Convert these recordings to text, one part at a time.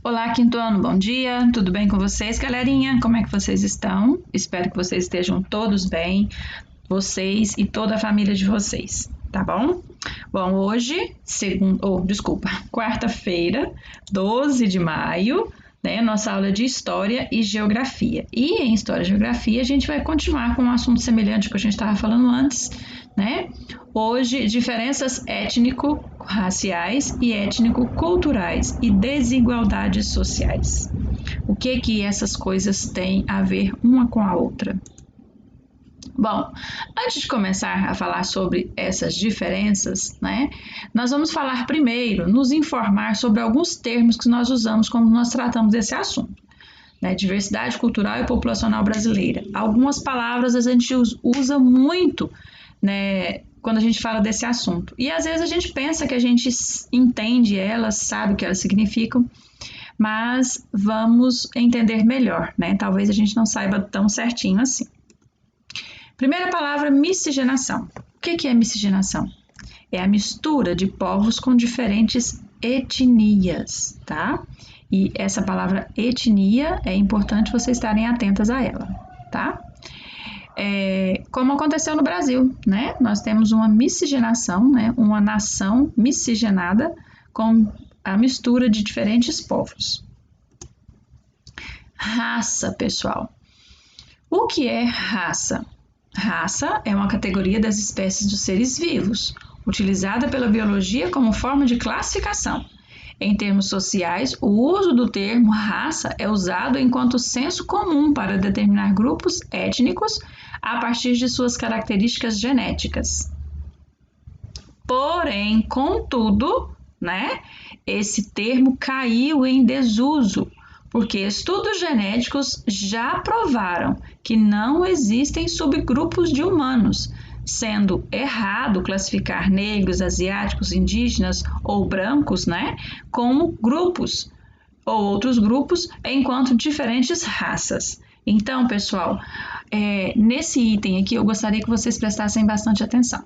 Olá, quinto ano, bom dia, tudo bem com vocês, galerinha? Como é que vocês estão? Espero que vocês estejam todos bem, vocês e toda a família de vocês, tá bom? Bom, hoje, quarta-feira, 12 de maio, né, nossa aula de História e Geografia. E em História e Geografia a gente vai continuar com um assunto semelhante ao que a gente estava falando antes, né? Hoje, diferenças étnico-raciais e étnico-culturais e desigualdades sociais. O que essas coisas têm a ver uma com a outra? Bom, antes de começar a falar sobre essas diferenças, né, nós vamos falar primeiro, nos informar sobre alguns termos que nós usamos quando nós tratamos desse assunto. Né, diversidade cultural e populacional brasileira. Algumas palavras a gente usa muito, né, quando a gente fala desse assunto. E às vezes a gente pensa que a gente entende elas, sabe o que elas significam, mas vamos entender melhor, né? Talvez a gente não saiba tão certinho assim. Primeira palavra, miscigenação. O que é miscigenação? É a mistura de povos com diferentes etnias, tá? E essa palavra etnia é importante vocês estarem atentas a ela, tá? Como aconteceu no Brasil, né? Nós temos uma miscigenação, né? Uma nação miscigenada com a mistura de diferentes povos. Raça, pessoal. O que é raça? Raça é uma categoria das espécies dos seres vivos, utilizada pela biologia como forma de classificação. Em termos sociais, o uso do termo raça é usado enquanto senso comum para determinar grupos étnicos a partir de suas características genéticas. Porém, contudo, né, esse termo caiu em desuso, porque estudos genéticos já provaram que não existem subgrupos de humanos, sendo errado classificar negros, asiáticos, indígenas ou brancos, né, como grupos ou outros grupos enquanto diferentes raças. Então, pessoal, nesse item aqui eu gostaria que vocês prestassem bastante atenção.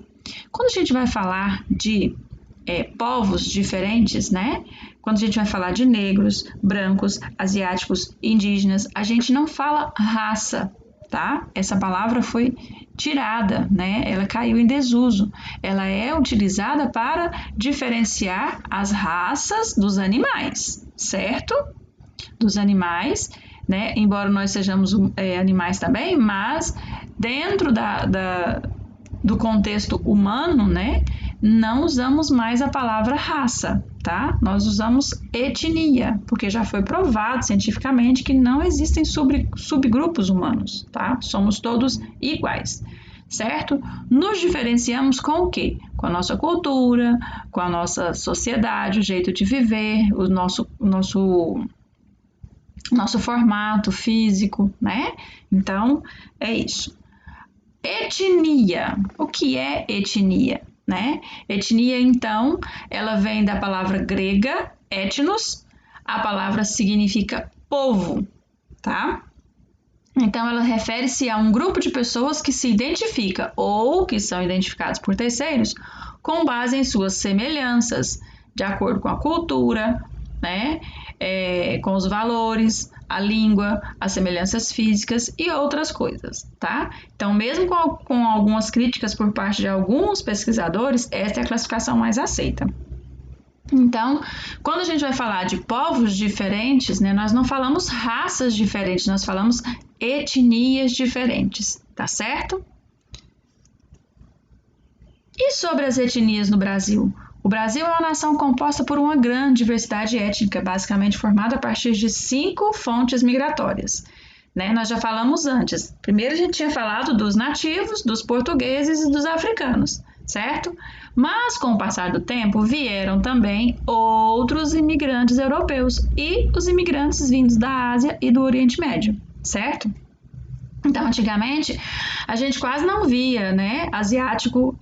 Quando a gente vai falar de povos diferentes, né? Quando a gente vai falar de negros, brancos, asiáticos, indígenas, a gente não fala raça, tá? Essa palavra foi tirada, né? Ela caiu em desuso. Ela é utilizada para diferenciar as raças dos animais, certo? Dos animais, né? Embora nós sejamos animais também, mas dentro do contexto humano, né? Não usamos mais a palavra raça, tá? Nós usamos etnia, porque já foi provado cientificamente que não existem subgrupos humanos, tá? Somos todos iguais, certo? Nos diferenciamos com o quê? Com a nossa cultura, com a nossa sociedade, o jeito de viver, o nosso formato físico, né? Então, é isso. Etnia. O que é etnia? Né? Etnia, então, ela vem da palavra grega, etnos, a palavra significa povo, tá? Então, ela refere-se a um grupo de pessoas que se identifica ou que são identificados por terceiros com base em suas semelhanças, de acordo com a cultura, né? Com os valores, a língua, as semelhanças físicas e outras coisas, tá? Então, mesmo com algumas críticas por parte de alguns pesquisadores, essa é a classificação mais aceita. Então, quando a gente vai falar de povos diferentes, né, nós não falamos raças diferentes, nós falamos etnias diferentes, tá certo? E sobre as etnias no Brasil? O Brasil é uma nação composta por uma grande diversidade étnica, basicamente formada a partir de 5 fontes migratórias. Né? Nós já falamos antes. Primeiro a gente tinha falado dos nativos, dos portugueses e dos africanos, certo? Mas com o passar do tempo vieram também outros imigrantes europeus e os imigrantes vindos da Ásia e do Oriente Médio, certo? Então, antigamente, a gente quase não via, né, asiático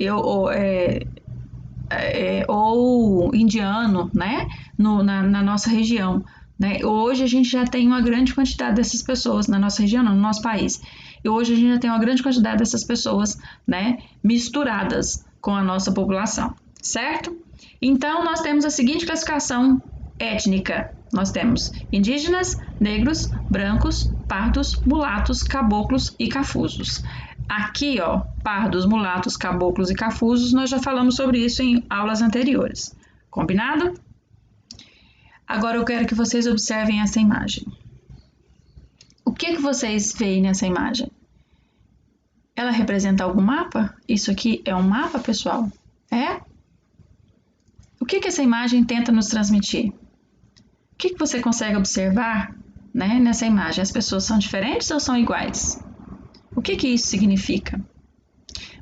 ou indiano, né, na nossa região. Né? Hoje a gente já tem uma grande quantidade dessas pessoas na nossa região, no nosso país. E hoje a gente já tem uma grande quantidade dessas pessoas, né, misturadas com a nossa população, certo? Então, nós temos a seguinte classificação étnica. Nós temos indígenas, negros, brancos, pardos, mulatos, caboclos e cafusos. Aqui, ó, pardos, mulatos, caboclos e cafusos, nós já falamos sobre isso em aulas anteriores. Combinado? Agora eu quero que vocês observem essa imagem. O que vocês veem nessa imagem? Ela representa algum mapa? Isso aqui é um mapa, pessoal? É? O que essa imagem tenta nos transmitir? O que você consegue observar, né, nessa imagem? As pessoas são diferentes ou são iguais? O que isso significa?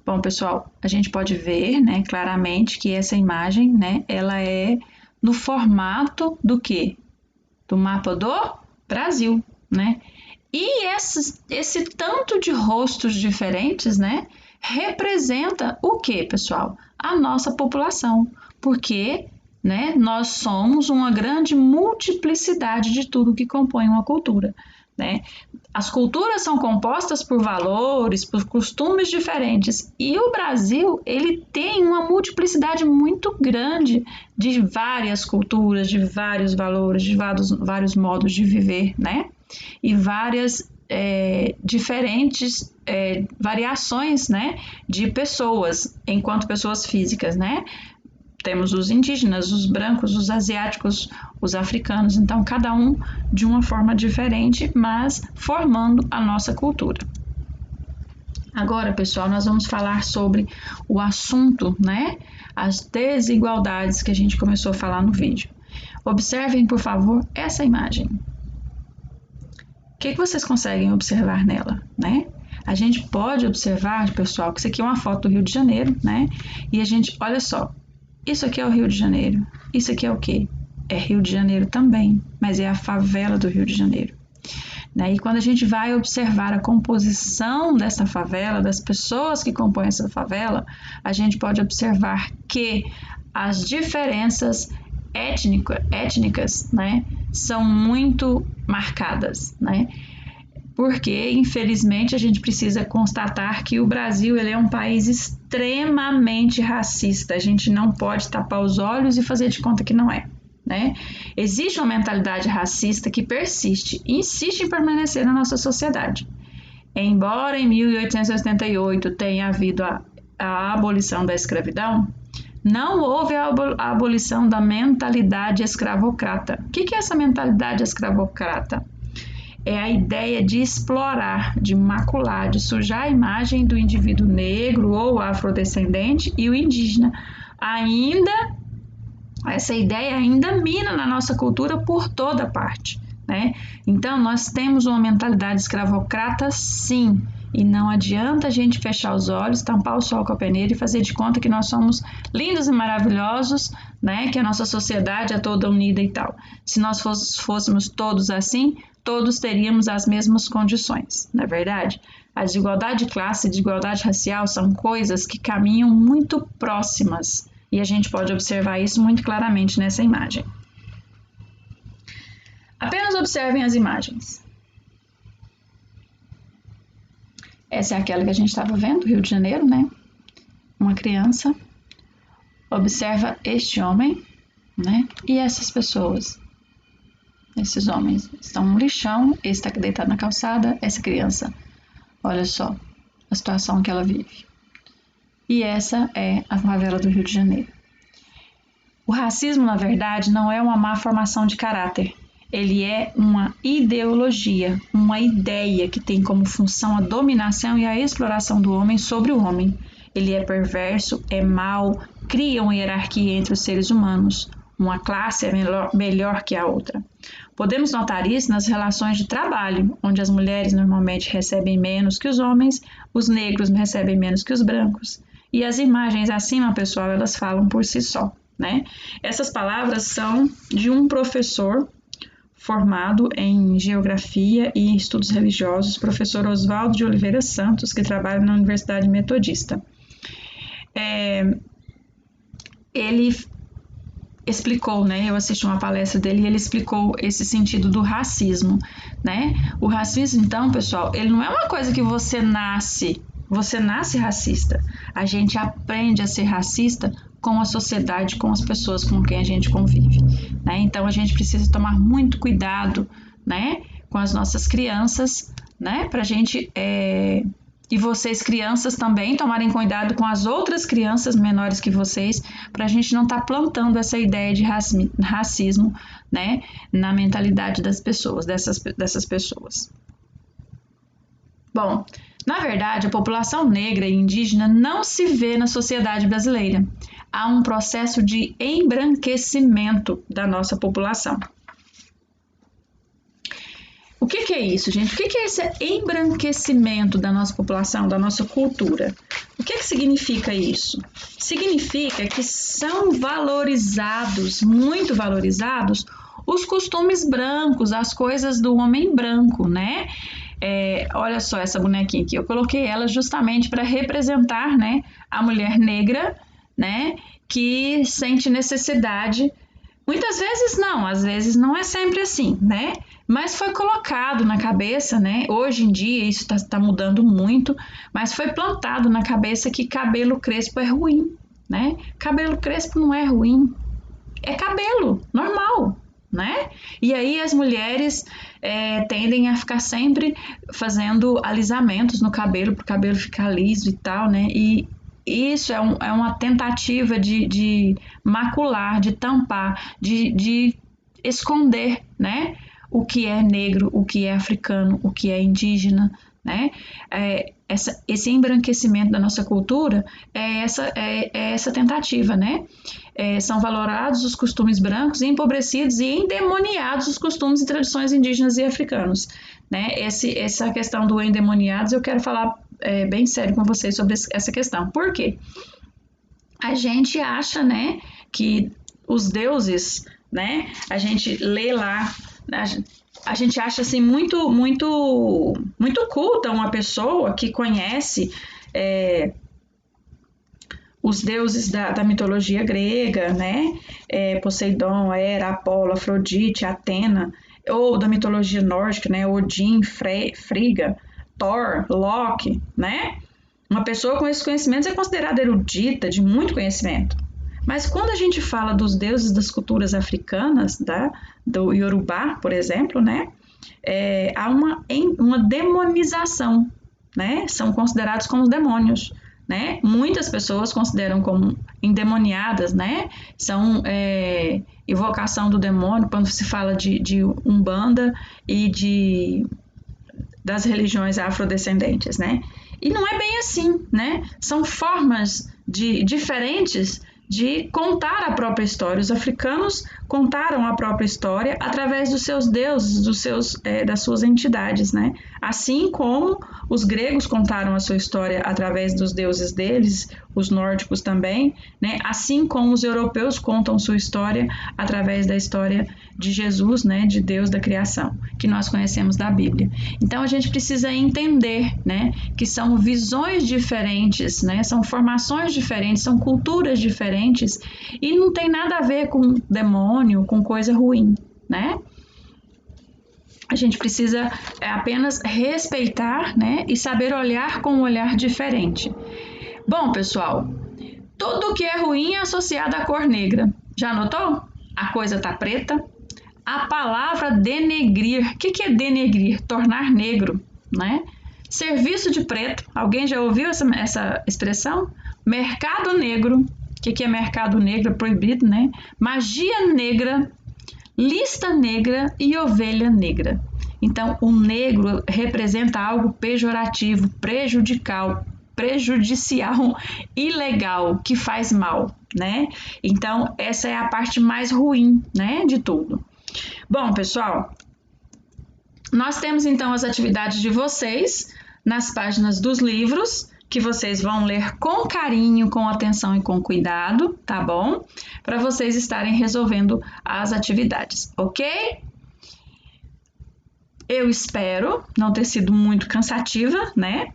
Bom, pessoal, a gente pode ver, né, claramente que essa imagem, né, ela é no formato do quê? Do mapa do Brasil, né? E esse tanto de rostos diferentes, né, representa o que, pessoal? A nossa população, porque, né, nós somos uma grande multiplicidade de tudo que compõe uma cultura, né? As culturas são compostas por valores, por costumes diferentes, e o Brasil, ele tem uma multiplicidade muito grande de várias culturas, de vários valores, de vários modos de viver, né? E várias diferentes variações, né, de pessoas, enquanto pessoas físicas, né? Temos os indígenas, os brancos, os asiáticos, os africanos, então cada um de uma forma diferente, mas formando a nossa cultura. Agora, pessoal, nós vamos falar sobre o assunto, né? As desigualdades que a gente começou a falar no vídeo. Observem, por favor, essa imagem. O que vocês conseguem observar nela, né? A gente pode observar, pessoal, que isso aqui é uma foto do Rio de Janeiro, né? E a gente, olha só, isso aqui é o Rio de Janeiro. Isso aqui é o quê? É Rio de Janeiro também, mas é a favela do Rio de Janeiro. E quando a gente vai observar a composição dessa favela, das pessoas que compõem essa favela, a gente pode observar que as diferenças étnicas, né, são muito marcadas, né? Porque, infelizmente, a gente precisa constatar que o Brasil ele é um país extremamente racista. A gente não pode tapar os olhos e fazer de conta que não é, né? Existe uma mentalidade racista que persiste e insiste em permanecer na nossa sociedade. Embora em 1888 tenha havido a abolição da escravidão, não houve a abolição da mentalidade escravocrata. O que é essa mentalidade escravocrata? É a ideia de explorar, de macular, de sujar a imagem do indivíduo negro ou afrodescendente e o indígena. Essa ideia ainda mina na nossa cultura por toda parte, né? Então, nós temos uma mentalidade escravocrata, sim, e não adianta a gente fechar os olhos, tampar o sol com a peneira e fazer de conta que nós somos lindos e maravilhosos, né? Que a nossa sociedade é toda unida e tal. Se nós fôssemos todos assim, todos teríamos as mesmas condições, não é verdade? A desigualdade de classe e desigualdade racial são coisas que caminham muito próximas e a gente pode observar isso muito claramente nessa imagem. Apenas observem as imagens. Essa é aquela que a gente estava vendo, Rio de Janeiro, né? Uma criança observa este homem, né? E essas pessoas. Esses homens estão no lixão, esse está deitado na calçada, essa criança, olha só a situação que ela vive. E essa é a favela do Rio de Janeiro. O racismo, na verdade, não é uma má formação de caráter. Ele é uma ideologia, uma ideia que tem como função a dominação e a exploração do homem sobre o homem. Ele é perverso, é mau, cria uma hierarquia entre os seres humanos. Uma classe é melhor que a outra. Podemos notar isso nas relações de trabalho, onde as mulheres normalmente recebem menos que os homens, os negros recebem menos que os brancos. E as imagens acima, pessoal, elas falam por si só, né? Essas palavras são de um professor formado em Geografia e Estudos Religiosos, professor Oswaldo de Oliveira Santos, que trabalha na Universidade Metodista. Ele explicou, né? Eu assisti uma palestra dele e ele explicou esse sentido do racismo, né? O racismo, então, pessoal, ele não é uma coisa que você nasce racista. A gente aprende a ser racista com a sociedade, com as pessoas com quem a gente convive, né? Então a gente precisa tomar muito cuidado, né, com as nossas crianças, né, pra gente e vocês crianças também tomarem cuidado com as outras crianças menores que vocês, para a gente não estar plantando essa ideia de racismo, né, na mentalidade das pessoas, dessas pessoas. Bom, na verdade, a população negra e indígena não se vê na sociedade brasileira. Há um processo de embranquecimento da nossa população. O que é isso, gente? O que é esse embranquecimento da nossa população, da nossa cultura? O que significa isso? Significa que são valorizados, muito valorizados, os costumes brancos, as coisas do homem branco, né? Olha só essa bonequinha aqui, eu coloquei ela justamente para representar, né, a mulher negra, né, que sente necessidade. Muitas vezes não, às vezes não é sempre assim, né? Mas foi colocado na cabeça, né? Hoje em dia isso tá mudando muito, mas foi plantado na cabeça que cabelo crespo é ruim, né? Cabelo crespo não é ruim, é cabelo normal, né? E aí as mulheres tendem a ficar sempre fazendo alisamentos no cabelo, para o cabelo ficar liso e tal, né? E isso é uma tentativa de macular, de tampar, de esconder, né? O que é negro, o que é africano, o que é indígena, né? Esse embranquecimento da nossa cultura é essa tentativa, né? São valorados os costumes brancos, empobrecidos e endemoniados os costumes e tradições indígenas e africanos, né? Essa questão do endemoniados, eu quero falar bem sério com vocês sobre essa questão. Por quê? A gente acha, né, que os deuses, né, a gente lê lá, a gente acha assim muito culta uma pessoa que conhece os deuses da mitologia grega, né? Poseidon, Hera, Apolo, Afrodite, Atena, ou da mitologia nórdica, né? Odin, Frigga, Thor, Loki, né? Uma pessoa com esses conhecimentos é considerada erudita, de muito conhecimento. Mas quando a gente fala dos deuses das culturas africanas, do Yorubá, por exemplo, né? Há uma demonização, né? São considerados como demônios, né? Muitas pessoas consideram como endemoniadas, né? São evocação do demônio quando se fala de Umbanda e das religiões afrodescendentes, né? E não é bem assim, né? São formas diferentes de contar a própria história. Os africanos contaram a própria história através dos seus deuses, das suas entidades, né? Assim como os gregos contaram a sua história através dos deuses deles, os nórdicos também, né? Assim como os europeus contam sua história através da história de Jesus, né? De Deus da criação, que nós conhecemos da Bíblia. Então a gente precisa entender, né? Que são visões diferentes, né? São formações diferentes, são culturas diferentes e não tem nada a ver com demônio, com coisa ruim, né? A gente precisa apenas respeitar, né? E saber olhar com um olhar diferente. Bom, pessoal, tudo que é ruim é associado à cor negra. Já notou? A coisa tá preta. A palavra denegrir. O que é denegrir? Tornar negro, né? Serviço de preto. Alguém já ouviu essa expressão? Mercado negro. O que é mercado negro? Proibido, né? Magia negra, lista negra e ovelha negra. Então, o negro representa algo pejorativo, prejudicial, ilegal, que faz mal, né? Então, essa é a parte mais ruim, né, de tudo. Bom, pessoal, nós temos então as atividades de vocês nas páginas dos livros, que vocês vão ler com carinho, com atenção e com cuidado, tá bom? Para vocês estarem resolvendo as atividades, ok? Eu espero não ter sido muito cansativa, né?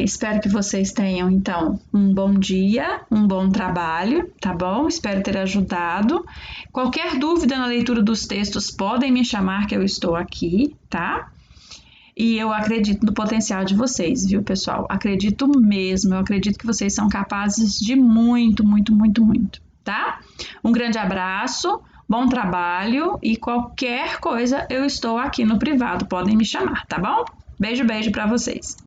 Espero que vocês tenham, então, um bom dia, um bom trabalho, tá bom? Espero ter ajudado. Qualquer dúvida na leitura dos textos, podem me chamar que eu estou aqui, tá? E eu acredito no potencial de vocês, viu, pessoal? Acredito mesmo, eu acredito que vocês são capazes de muito, muito, muito, muito, tá? Um grande abraço, bom trabalho e qualquer coisa eu estou aqui no privado, podem me chamar, tá bom? Beijo, beijo para vocês.